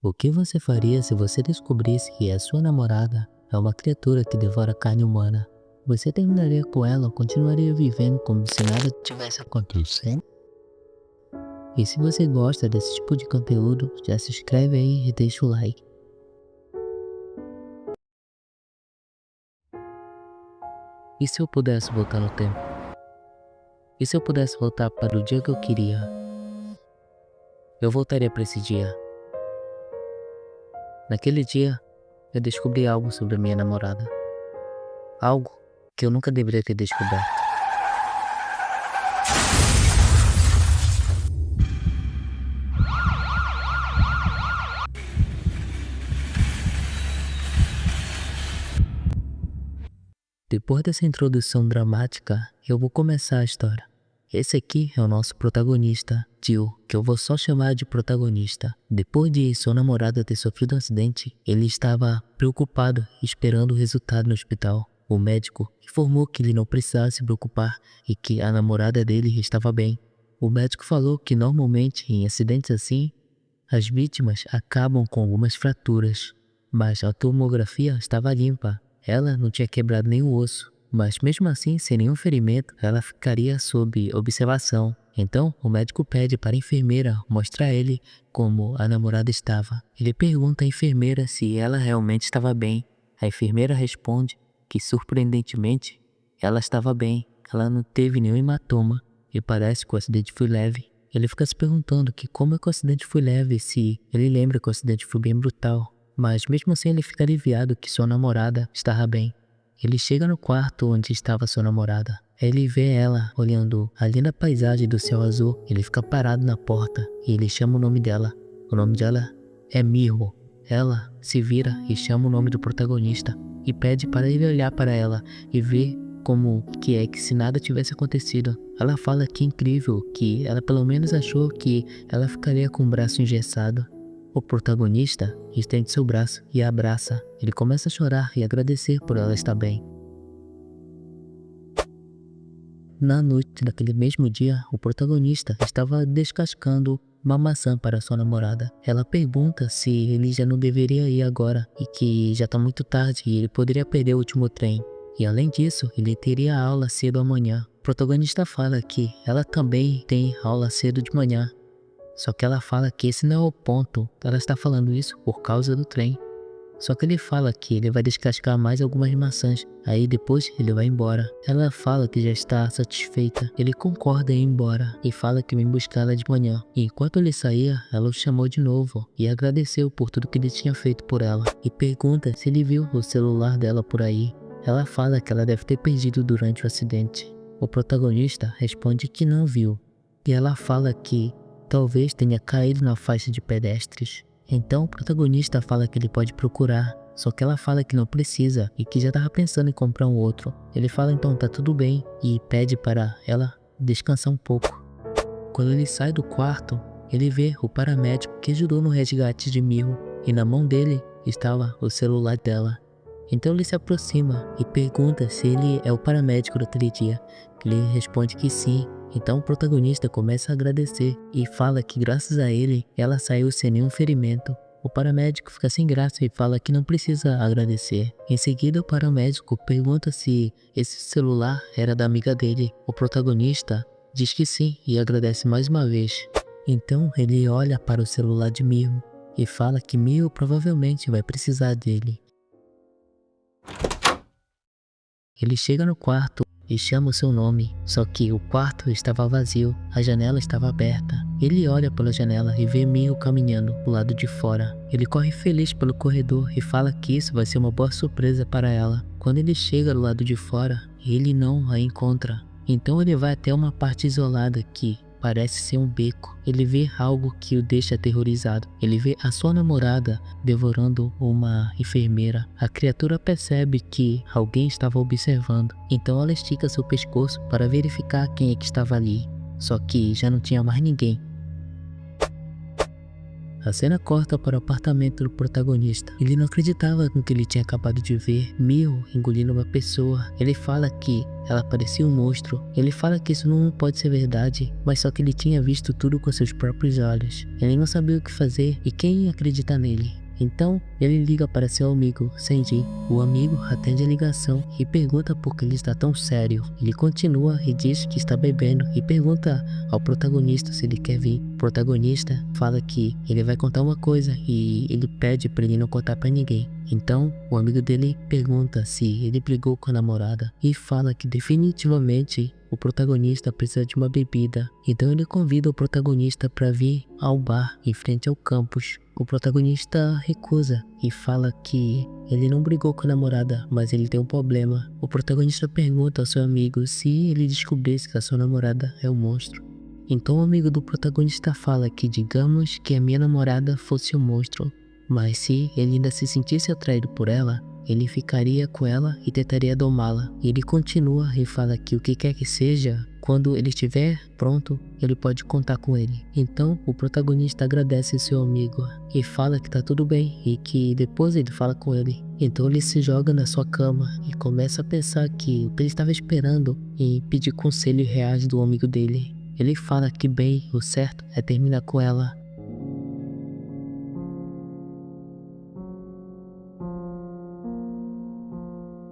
O que você faria se você descobrisse que a sua namorada é uma criatura que devora carne humana? Você terminaria com ela ou continuaria vivendo como se nada tivesse acontecendo? E se você gosta desse tipo de conteúdo, já se inscreve aí e deixa o like. E se eu pudesse voltar no tempo? E se eu pudesse voltar para o dia que eu queria? Eu voltaria para esse dia. Naquele dia, eu descobri algo sobre a minha namorada. Algo que eu nunca deveria ter descoberto. Depois dessa introdução dramática, eu vou começar a história. Esse aqui é o nosso protagonista, Jill, que eu vou só chamar de protagonista. Depois de sua namorada ter sofrido um acidente, ele estava preocupado, esperando o resultado no hospital. O médico informou que ele não precisava se preocupar e que a namorada dele estava bem. O médico falou que normalmente em acidentes assim, as vítimas acabam com algumas fraturas, mas a tomografia estava limpa. Ela não tinha quebrado nenhum osso, mas mesmo assim, sem nenhum ferimento, ela ficaria sob observação. Então, o médico pede para a enfermeira mostrar a ele como a namorada estava. Ele pergunta à enfermeira se ela realmente estava bem. A enfermeira responde que, surpreendentemente, ela estava bem. Ela não teve nenhum hematoma e parece que o acidente foi leve. Ele fica se perguntando que como é que o acidente foi leve, se ele lembra que o acidente foi bem brutal. Mas mesmo assim ele fica aliviado que sua namorada estava bem. Ele chega no quarto onde estava sua namorada. Ele vê ela olhando a linda paisagem do céu azul. Ele fica parado na porta e ele chama o nome dela. O nome dela é Mirro. Ela se vira e chama o nome do protagonista e pede para ele olhar para ela e ver como que é que se nada tivesse acontecido. Ela fala que é incrível, que ela pelo menos achou que ela ficaria com o braço engessado. O protagonista estende seu braço e a abraça. Ele começa a chorar e agradecer por ela estar bem. Na noite daquele mesmo dia, o protagonista estava descascando uma maçã para sua namorada. Ela pergunta se ele já não deveria ir agora e que já está muito tarde e ele poderia perder o último trem. E além disso, ele teria aula cedo amanhã. O protagonista fala que ela também tem aula cedo de manhã. Só que ela fala que esse não é o ponto, ela está falando isso por causa do trem. Só que ele fala que ele vai descascar mais algumas maçãs, aí depois ele vai embora. Ela fala que já está satisfeita, ele concorda em ir embora e fala que vem buscar ela de manhã. E enquanto ele saía, ela o chamou de novo e agradeceu por tudo que ele tinha feito por ela. E pergunta se ele viu o celular dela por aí. Ela fala que ela deve ter perdido durante o acidente. O protagonista responde que não viu. E ela fala que talvez tenha caído na faixa de pedestres. Então o protagonista fala que ele pode procurar, só que ela fala que não precisa e que já estava pensando em comprar um outro. Ele fala então tá tudo bem e pede para ela descansar um pouco. Quando ele sai do quarto, ele vê o paramédico que ajudou no resgate de Mirro e na mão dele estava o celular dela. Então ele se aproxima e pergunta se ele é o paramédico daquele dia. Ele responde que sim. Então o protagonista começa a agradecer e fala que graças a ele, ela saiu sem nenhum ferimento. O paramédico fica sem graça e fala que não precisa agradecer. Em seguida o paramédico pergunta se esse celular era da amiga dele. O protagonista diz que sim e agradece mais uma vez. Então ele olha para o celular de Mirro e fala que Mirro provavelmente vai precisar dele. Ele chega no quarto e chama o seu nome, só que o quarto estava vazio, a janela estava aberta. Ele olha pela janela e vê Mirro caminhando do lado de fora. Ele corre feliz pelo corredor e fala que isso vai ser uma boa surpresa para ela. Quando ele chega do lado de fora, ele não a encontra. Então ele vai até uma parte isolada que parece ser um beco. Ele vê algo que o deixa aterrorizado. Ele vê a sua namorada devorando uma enfermeira. A criatura percebe que alguém estava observando. Então ela estica seu pescoço para verificar quem é que estava ali. Só que já não tinha mais ninguém. A cena corta para o apartamento do protagonista. Ele não acreditava no que ele tinha acabado de ver. Mio engolindo uma pessoa. Ele fala que ela parecia um monstro. Ele fala que isso não pode ser verdade, mas só que ele tinha visto tudo com seus próprios olhos. Ele não sabia o que fazer e quem ia acreditar nele. Então, ele liga para seu amigo, Senji. O amigo atende a ligação e pergunta por que ele está tão sério. Ele continua e diz que está bebendo e pergunta ao protagonista se ele quer vir. O protagonista fala que ele vai contar uma coisa e ele pede para ele não contar para ninguém. Então, o amigo dele pergunta se ele brigou com a namorada e fala que definitivamente o protagonista precisa de uma bebida. Então ele convida o protagonista para vir ao bar em frente ao campus. O protagonista recusa e fala que ele não brigou com a namorada, mas ele tem um problema. O protagonista pergunta ao seu amigo se ele descobrisse que a sua namorada é um monstro. Então o amigo do protagonista fala que digamos que a minha namorada fosse um monstro, mas se ele ainda se sentisse atraído por ela, ele ficaria com ela e tentaria domá-la. E ele continua e fala que o que quer que seja, quando ele estiver pronto, ele pode contar com ele. Então o protagonista agradece seu amigo e fala que tá tudo bem e que depois ele fala com ele. Então ele se joga na sua cama e começa a pensar que o que ele estava esperando e pedir conselho reais do amigo dele. Ele fala que bem, o certo é terminar com ela,